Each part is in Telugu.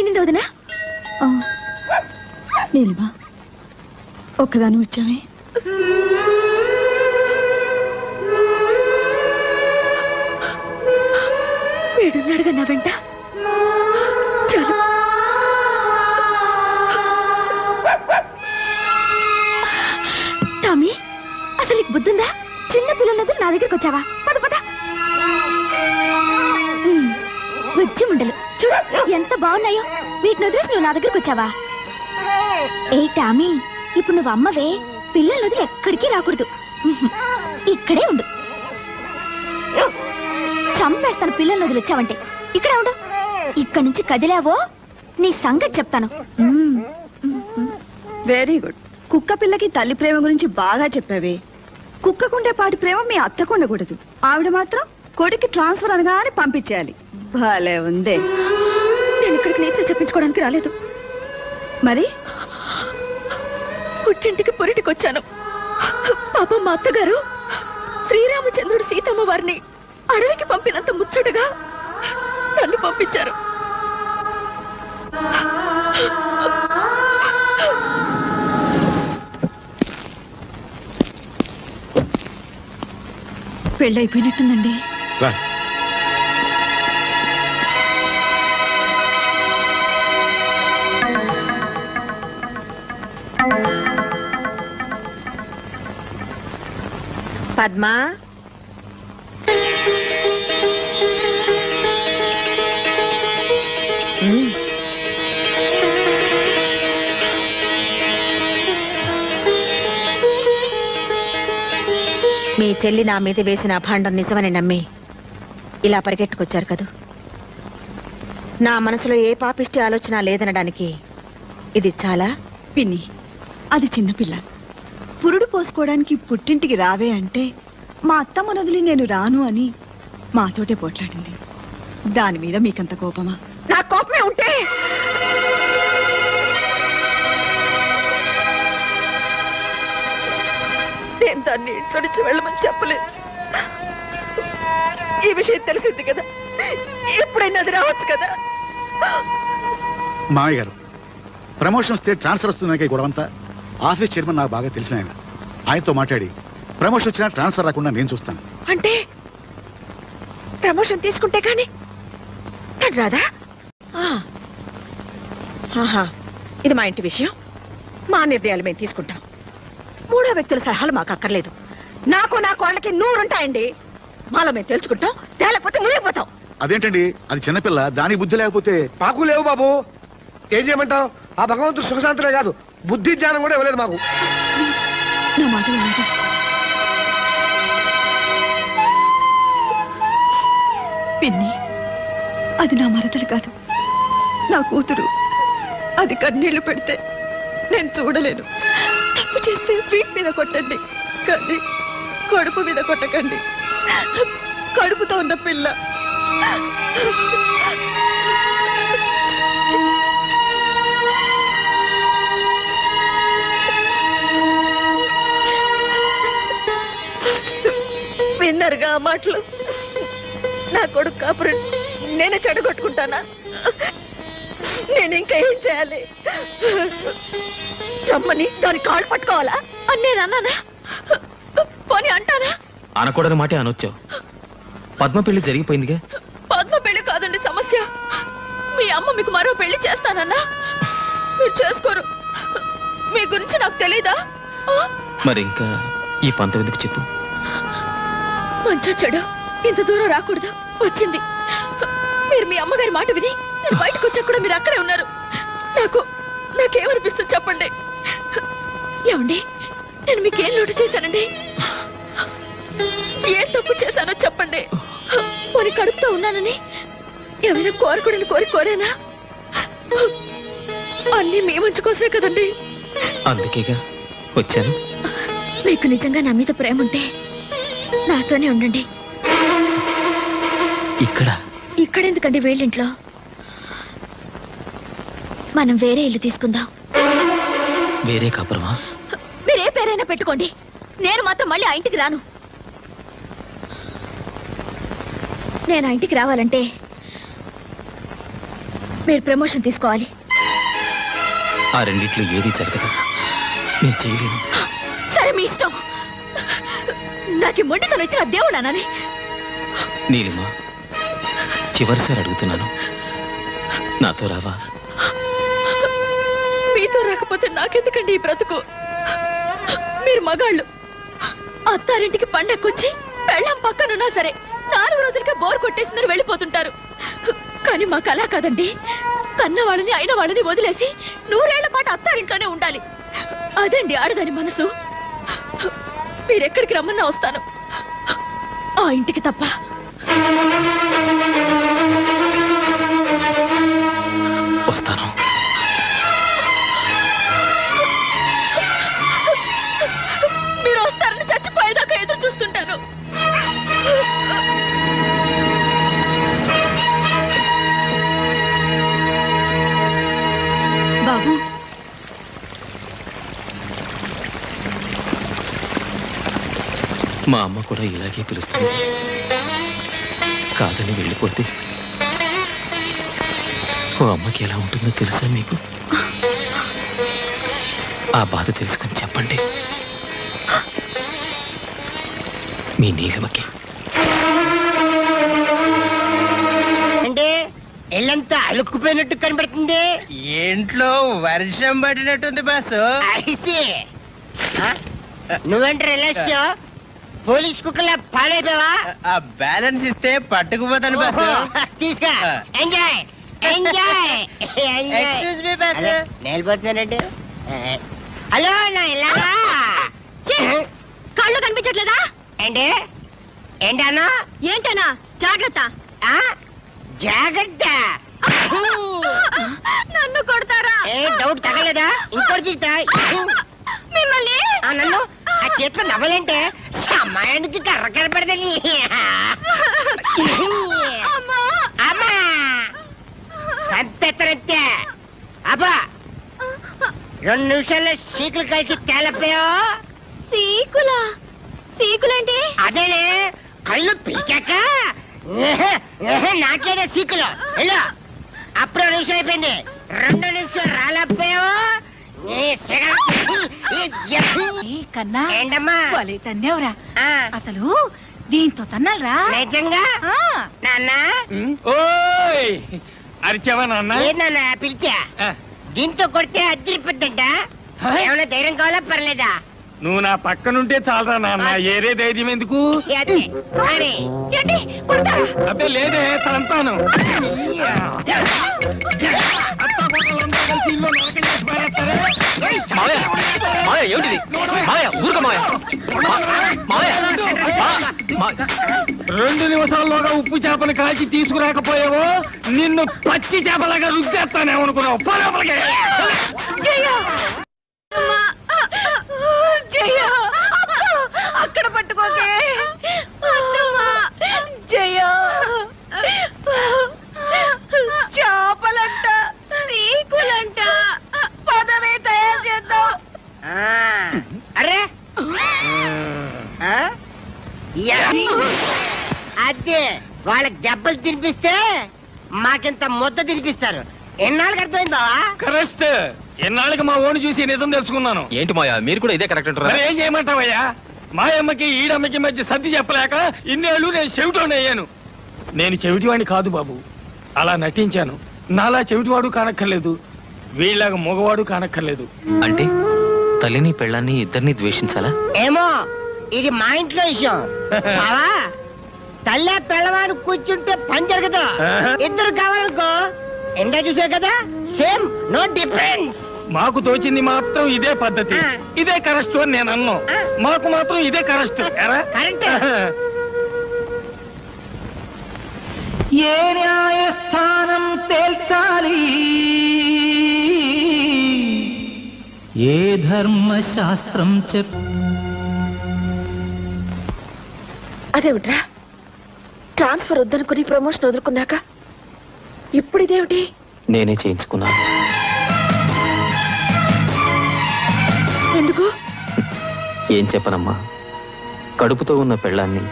ఏమైంది వదినా? నీలిమా, ఒక్కదాని వచ్చామే. వీడున్నాడుగా నా వెంట. చాలు. టామీ, అసలు నీకు బుద్ధుందా? చిన్న పిల్లలతో నా దగ్గరికి వచ్చావా? పద పద. బుజ్జి ముండలు చూడు ఎంత బాగున్నాయో. వీటిని వదిలేసి నువ్వు నా దగ్గరికి వచ్చావా? ఏ టామీ, ఇప్పుడు నువ్వు అమ్మవే. పిల్లలు వదిలి ఎక్కడికి రాకూడదు. ఇక్కడే ఉండు. చంపేస్తాను పిల్లలు వదిలి వచ్చావంటే. ఇక్కడే ఉండు. ఇక్కడి నుంచి కదిలావో నీ సంగతి చెప్తాను. Very good. కుక్క పిల్లకి తల్లి ప్రేమ గురించి బాగా చెప్పావే. కుక్కకుండే పాటి ప్రేమ మీ అత్తకు ఉండకూడదు. ఆవిడ మాత్రం కొడుకు ట్రాన్స్ఫర్ అనగానే పంపించేయాలి. భలే ఉందే. నేను ఇక్కడికి నీతులు చెప్పించుకోవడానికి రాలేదు. మరి పుట్టింటికి పొరిటికి వచ్చాను. పాప మా అత్తగారు శ్రీరామచంద్రుడు సీతమ్మ వారిని అడవికి పంపినంత ముచ్చటగా నన్ను పంపించారు. పెళ్ళైపోయినట్టుందండి. పద్మా, మీ చెల్లి నా మీద వేసిన అభాండం నిజమని నమ్మి ఇలా పరిగెట్టుకొచ్చారు కదూ. నా మనసులో ఏ పాపిష్టి ఆలోచన లేదనడానికి ఇది చాలా. పిన్ని, అది చిన్నపిల్ల. పురుడు పోసుకోవడానికి పుట్టింటికి రావే అంటే మా అత్తమ్మ వదిలి నేను రాను అని మాతోటే పోట్లాడింది. దాని మీద మీకంత కోపమా? నా కోపమే ఉంటే నేను దాన్ని ఇంట్లో నుంచి వెళ్ళమని చెప్పలేదు. ఈ విషయం తెలిసింది కదా, ఎప్పుడైనా అది రావచ్చు కదా. మామయ్య గారు, ప్రమోషన్ వస్తే ట్రాన్స్ఫర్ వస్తున్నాయి గొడవంతా. ఆఫీస్ చైర్మన్ నాకు బాగా తెలిసిన ఆయన. ఆయనతో మాట్లాడి ప్రమోషన్ వచ్చినా ట్రాన్స్ఫర్ రాకుండా నేను చూస్తాను. అంటే ప్రమోషన్ తీసుకుంటే కానీ తను రాదా? ఇది మా ఇంటి విషయం. మా నిర్ణయాలు మేము తీసుకుంటాం. మూడో వ్యక్తుల సలహాలు మాకు అక్కర్లేదు. నాకు నా కోళ్ళకి 100 ఉంటాయండి. మాలో మేము తెలుసుకుంటాం. తేలేకపోతే మునిగిపోతాం. అదేంటండి, అది చిన్నపిల్ల, దాని బుద్ధి లేకపోతే. మాకు లేవు బాబు. ఏం చేయమంటావు? ఆ భగవంతుడు సుఖశాంతులే కాదు, బుద్ధి జ్ఞానం కూడా ఇవ్వలేదు మాకు. నా మాట వినండి. పిన్ని, అది నా మరదలు కాదు, నా కూతురు. అది కన్నీళ్లు పెడితే నేను చూడలేను. తప్పు చేస్తే వీప్ మీద కొట్టండి, కానీ కడుపు మీద కొట్టకండి. కడుపుతో ఉన్న పిల్ల. విన్నారుగా ఆ మాటలు? నా కొడుకు కాపురం నేనే చెడగొట్టుకుంటానా? నేను ఇంకా ఏం చేయాలి? రమ్మని దాని కాళ్ళు పట్టుకోవాలా అని నేను అన్నానా? పోనీ అంటానా? అనకూడని మాట అనొచ్చావు. పద్మ పెళ్లి జరిగిపోయిందిగా. పద్మ పెళ్లి కాదండి సమస్య. మీ అమ్మ మీకు మరో పెళ్లి చేస్తానన్నా మీరు చేసుకోరు. మీ గురించి నాకు తెలీదా? మరి ఇంకా ఈ పంతం ఎందుకు చెప్పు? మంచో చెడు ఇంత దూరం రాకూడదు, వచ్చింది. మీరు మీ అమ్మగారి మాట విని నేను బయటకు వచ్చాక కూడా మీరు అక్కడే ఉన్నారు. నాకేమనిపిస్తుంది చెప్పండి. ఏమండి, నేను మీకేం లోటు చేశానండి? ఏం తప్పు చేశానో చెప్పండి. పోనీ కడుపుతో ఉన్నానని ఏమైనా కోరకూడని కోరేనా? అన్నీ మీ మంచి కోసమే కదండి. అందుకేగా వచ్చాను. మీకు నిజంగా నా మీద ప్రేమ ఉంటే నాతోనే ఉండండి. ఇక్కడెందుకండి వేళ్ళింట్లో? మనం వేరే ఇల్లు తీసుకుందాం. వేరే కాపురమా? మీరే పేరైనా పెట్టుకోండి, నేను మాత్రం మళ్ళీ ఆ ఇంటికి రాను. నేను ఆ ఇంటికి రావాలంటే మీరు ప్రమోషన్ తీసుకోవాలి. ఆ రెండిట్లో ఏది జరగదు. నేను చేయలేను. సరే మీ ఇష్టం. నాకు మొండితనం ఇచ్చిన దేవుడు అనాలి. నీలిమా, చివరిసారి అడుగుతున్నాను, నాతో రావా? మీతో రాకపోతే నాకెందుకండి ఈ బ్రతుకు? మీరు మగాళ్ళు అత్తారింటికి పండక్కొచ్చి పెళ్ళం పక్కనున్నా సరే 4 రోజులకే బోర్ కొట్టేసిందని వెళ్ళిపోతుంటారు. కానీ మాకు అలా కాదండి. కన్న వాళ్ళని అయిన వాళ్ళని వదిలేసి 100 ఏళ్ల పాటు అత్తారింట్లోనే ఉండాలి. అదండి ఆడదాని మనసు. మీరెక్కడికి రమ్మన్నా వస్తాను, ఆ ఇంటికి తప్ప. వస్తాను. మీరు వస్తారని చచ్చిపోయేదాకా ఎదురు చూస్తుంటాను. బాబు, మా అమ్మ కూడా ఇలాగే పిలుస్తుంది. కాదని వెళ్ళిపోతే ఓ అమ్మకి ఎలా ఉంటుందో తెలుసా మీకు? ఆ బాధ తెలుసుకొని చెప్పండి మీ నీలిమకి. అంటే ఇల్లంతా అలుక్కుపోయినట్టు కనబడుతుంది. ఇంట్లో వర్షం పడినట్టుంది బాసు. ఐసి నువ్వేంటి రిలాక్స్ పోలీస్ కుక్కలా పాడైపోయావా? ఆ బ్యాలెన్స్ ఇస్తే పట్టుకుపోతాను బాసు. తీసుకా enjoy enjoy excuse me boss. నేలిపోతున్నానండి. హలో నా ఇలాగా కళ్ళు కనిపించట్లేదా? ఏంటి ఏంటన్నా ఏంటనా? జాగ్రత్త. జాగ్రత్త. నన్ను కొడతారా? ఏ డౌట్ తగలేదా? ఇంకోటి తీస్తా మిమ్మల్ని. నన్ను ఆ చేతిలో నవ్వలేంటే సమయానికి కర్ర కనపడదని. అమ్మా సంపెత్తనంతే. అబ్బా 2 నిమిషాల్లో సీకులు కలిసి తేలపోయా. సీకులా? సీకులేంటి? అదేనే కళ్ళు పీకాక నాకేనే సీకులు. వెళ్ళు. అప్పుడు 2 నిమిషాలు అయిపోయింది. 2 నిమిషాలు రాలేకపోయావు. కన్నా ఏంటమ్మా వాళ్ళే తన్నేవరా? ఆ, అసలు దీంతో తన్నాలరా? నిజంగా నాన్న ఓయ్ అరిచావా నాన్న? నాన్న పిలిచా. దీంతో కొడితే అద్దరిపోద్దంట. ఏమైనా ధైర్యం కావాలా పర్లేదా? నువ్వు నా పక్కనుంటే చాలరా నాన్న. ఏరే ధైర్యం ఎందుకు? అదే అని. ఏంటి? కొడతారా? అబ్బే లేదే తంతాను. మావయ్య, మావయ్య ఏమిటిది? మావయ్య ఊరుక మావయ్య. మావయ్య, 2 నిమిషాల్లోగా ఉప్పు చేపను కాల్చి తీసుకురాకపోయావో నిన్ను పచ్చి చేపలాగా రుద్దేస్తానేమనుకున్నావు. పోలోపలికి. జయ అక్కడ పట్టుకోకే. జయ చేపలంట, సీకులంట, పదవే తయారు చేద్దాం. అరే అదే వాళ్ళకి దెబ్బలు తినిపిస్తే మాకింత ముద్ద తినిపిస్తారు. ఎన్నాళ్ళకి అర్థమైంది బావా? కరెక్ట్. ఎన్నాళ్ళకి మా ఓని చూసి నిజం తెలుసుకున్నాను. ఏంటి మావయ్య మీరు కూడా ఇదే కరెక్ట్ అంటారా? మరి ఏం చేయమంటావయ్యా? మాయమ్మకి ఈడమ్మకి మధ్య సర్ది చెప్పలేక ఇన్నేళ్ళు నేను చెవిటోని అయ్యాను. నేను చెవిటివాడిని కాదు బాబు, అలా నటించాను. నాలా చెవిటివాడు కానక్కర్లేదు, వీళ్ళగా మగవాడు కానక్కర్లేదు. అంటే తల్లిని పెళ్ళాన్ని ఇద్దరిని ద్వేషించాలా? ఏమో ఇది మా ఇంట్లో విషయం బావా. తల్లి పిల్లవాడు కూర్చుంటే పని జరగదు. ఇద్దరు కావాలనుకో ఎండా చూసే కదా, సేమ్ నో డిఫరెన్స్. మాకు తోచింది మాత్రం ఇదే పద్ధతి, ఇదే కరెక్ట్ అని నేను అన్నాను. మాకు మాత్రం ఇదే కరెక్ట్. కరెక్ట్. ఏ న్యాయస్థానం తేల్చాలి, ఏ ధర్మశాస్త్రం అదేమిట్రా, ట్రాన్స్ఫర్ వద్దనుకుని ప్రమోషన్ వదులుకున్నాక ఇప్పుడు ఇదేమిటి? నేనే చేయించుకున్నాను. ఎందుకు? ఏం చెప్పనమ్మా, కడుపుతో ఉన్న పెళ్ళాన్ని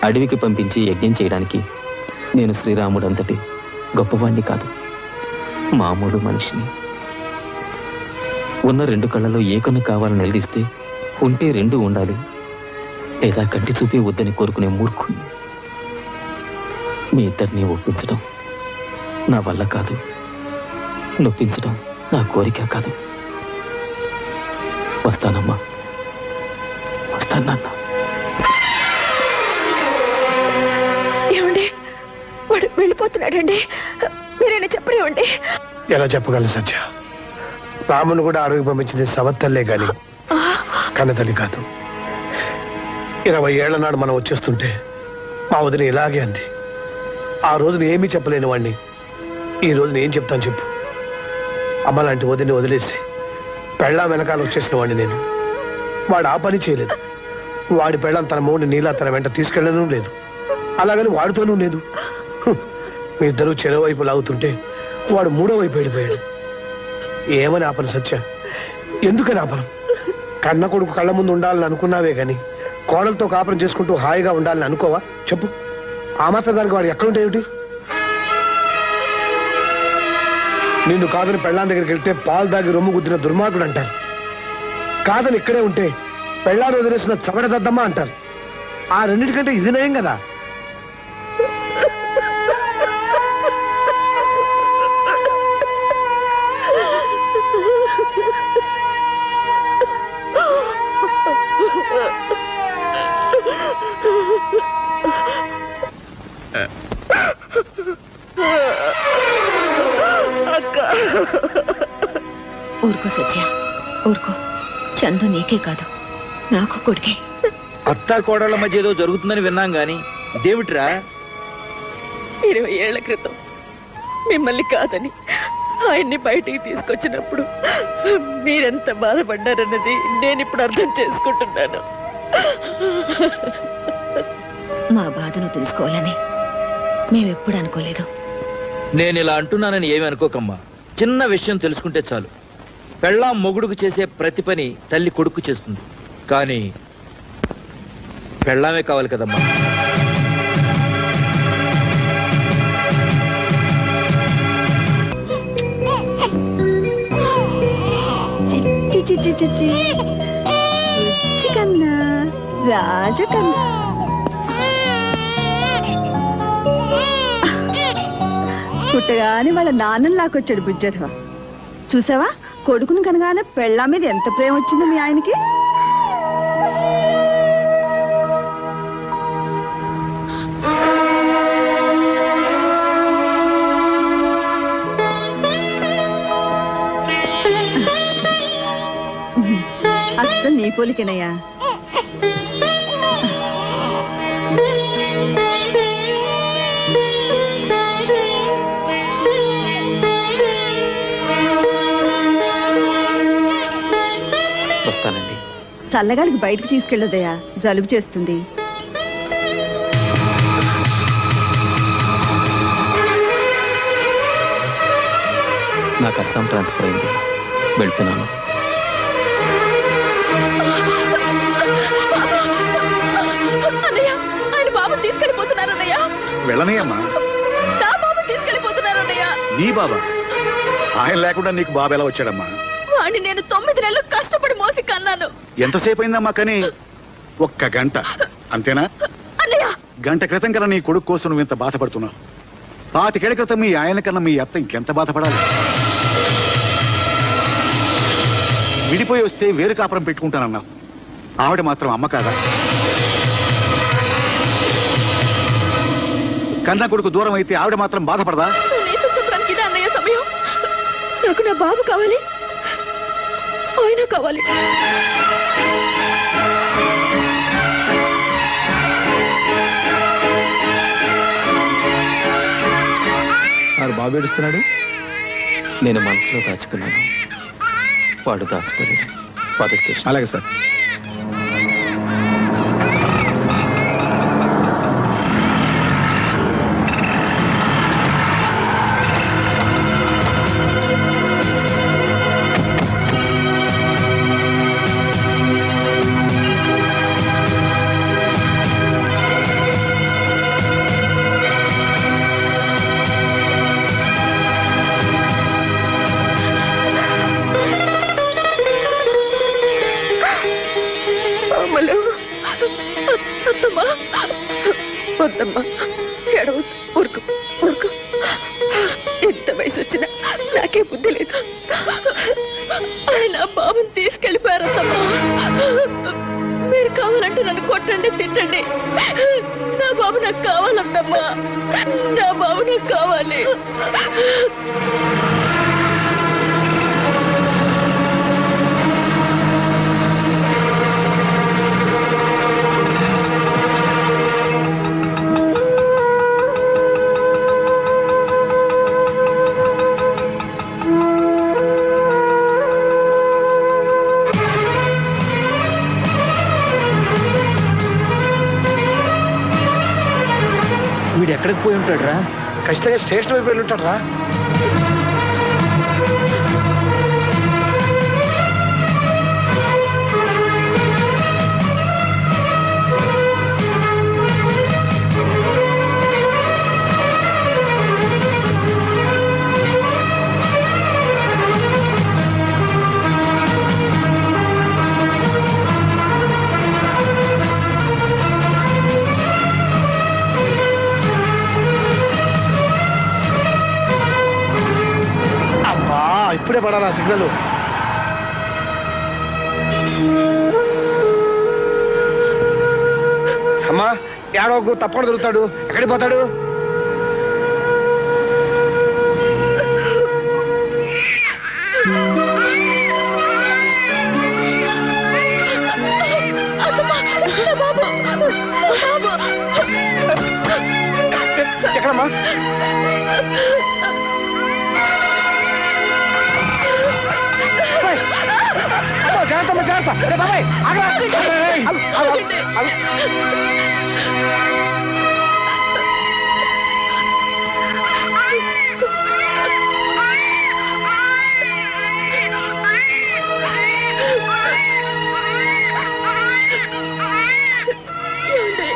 అడవికి పంపించి యజ్ఞం చేయడానికి నేను శ్రీరాముడు అంతటి గొప్పవాణ్ణి కాదు. మామూలు మనిషిని. ఉన్న 2 కళ్ళలో ఏ కన్ను కావాలని నిలదీస్తే ఉంటే 2 ఉండాలి, లేదా కంటి చూపే వద్దని కోరుకునే మూర్ఖుణ్ణి. మీ ఇద్దరిని ఒప్పించడం నా వల్ల కాదు, నొప్పించడం నా కోరిక కాదు. వస్తానమ్మా, వస్తాను నాన్న. ఏమండి, వాడు వెళ్ళిపోతున్నాడండి. మీరైనా చెప్పనివ్వండి. ఎలా చెప్పగలను సత్య? రాముని కూడా అడవికి పంపించింది సవత్తల్లే గాని కన్నతల్లి కాదు. 20 ఏళ్ల నాడు మనం వచ్చేస్తుంటే మా వదిన ఇలాగే అంది. ఆ రోజున ఏమీ చెప్పలేని వాడిని ఈ రోజున ఏం చెప్తాను చెప్పు? అమ్మ లాంటి వదిని వదిలేసి పెళ్ళాం వెనకాల వచ్చేసిన వాడిని నేను. వాడు ఆ పని చేయలేదు. వాడి పెళ్ళాం తన మూడిని నీలా తన వెంట తీసుకెళ్ళడం లేదు, అలాగని వాడితోనూ లేదు. మీ ఇద్దరు చెరో వైపు లాగుతుంటే వాడు 3వ వైపు వెళ్ళిపోయాడు. ఏమని ఆపను సత్య? ఎందుకని ఆపను? కన్న కొడుకు కళ్ళ ముందు ఉండాలని అనుకున్నావే గాని కోడలతో కాపురం చేసుకుంటూ హాయిగా ఉండాలని అనుకోవా చెప్పు? ఆ మాత్రం దానికి వాడు ఎక్కడుంటాయేమిటి? నిన్ను కాదని పెళ్ళాం దగ్గరికి వెళ్తే పాలు దాగి రొమ్ము గుద్దిన దుర్మార్గుడు అంటారు. కాదని ఇక్కడే ఉంటే పెళ్ళాన్ని వదిలేసిన చవడదద్దమ్మా అంటారు. ఆ రెండింటికంటే ఇది నయం కదా. ఊరుకో సత్య, ఊరుకో. చందు నీకే కాదు, నాకు కొడుకే. అత్తా కోడళ్ళ మధ్య ఏదో జరుగుతుందని విన్నాం గాని దేవుట్రా 20 ఏళ్ల క్రితం మిమ్మల్ని కాదని ఆయన్ని బయటికి తీసుకొచ్చినప్పుడు మీరెంత బాధపడ్డారన్నది నేను ఇప్పుడు అర్థం చేసుకుంటున్నాను. మా బాధను తెలుసుకోవాలని మేమెప్పుడు అనుకోలేదు. నేను ఇలా అంటున్నానని ఏమి అనుకోకమ్మా. చిన్న విషయం తెలుసుకుంటే చాలు. పెళ్ళాం మొగుడుకు చేసే ప్రతి పని తల్లి కొడుకు చేస్తుంది, కానీ పెళ్ళామే కావాలి కదమ్మా. కన్నా రాజకన్నా పుట్టగానే వాళ్ళ నాన్నని లాకొచ్చాడు బుజ్జధవ. చూసావా, కొడుకును కనగానే పెళ్ళా మీద ఎంత ప్రేమ వచ్చిందో మీ ఆయనకి. అస్సలు నీ పోలికేనయ్యా. వస్తానండి. చల్లగాలికి బయటకు తీసుకెళ్ళదయ్యా, జలుబు చేస్తుంది. నాకు అస్సాం ట్రాన్స్ఫర్ అయింది, వెళ్తున్నాను. ఆయన బాబు తీసుకెళ్ళిపోతున్నారన్నయ్యా. వెళ్ళనీయమ్మా. నా బాబు తీసుకెళ్ళిపోతున్నారన్నయ్యా. నీ బాబా? ఆయన లేకుండా నీకు బాబు ఎలా వచ్చాడమ్మా? వాడిని నేను 9 నెలలు కష్టపడి మోసి కన్నాను. ఎంతసేపు అయిందమ్మా? కానీ 1 గంట అంతేనా? అన్నయ్య, గంట క్రితం కన్నా నీ కొడుకు కోసం నువ్వు ఇంత బాధపడుతున్నావు. 25 ఏళ్ల క్రితం మీ ఆయన కన్నా మీ అత్త ఇంకెంత బాధపడాలి? విడిపోయి వస్తే వేరు కాపురం పెట్టుకుంటానన్నావు. ఆవిడ మాత్రం అమ్మ కాదా? కన్నా కొడుకు దూరం అయితే ఆవిడ మాత్రం బాధపడదా? నీతో చెప్పడానికి ఇదే అన్నయ్య సమయం. నాకు నా బాబు కావాలి, ఆయన కావాలి. బాబు ఏడుస్తున్నాడు. నేను మనసులో దాచుకున్నాను, వాడు దాచుకోలేడు. పద స్టేషన్. అలాగే సార్. కాదమ్మా, ఏడవద్దు, ఊరుకో ఊరుకో. ఎంత వయసు వచ్చినా నాకే బుద్ధి లేదు. ఆయన బాబుని తీసుకెళ్ళిపోయారమ్మా. మీరు కావాలంటే నన్ను కొట్టండి, తిట్టండి. నా బాబు నాకు కావాలంటమ్మా, నా బాబు నాకు కావాలి. వీడు ఎక్కడికి పోయి ఉంటాడు రా? ఖచ్చితంగా స్టేషన్ వైపు వెళ్ళి ఉంటాడు రా. ఇప్పుడే పడాలా సిగ్నల్. అమ్మా ఏడవకు, తప్పకుండా దొరుకుతాడు. ఎక్కడికి పోతాడు? ఎక్కడమ్మా? జాగ్రత్త జాగ్రత్త. బాబాయ్ ఏమండి?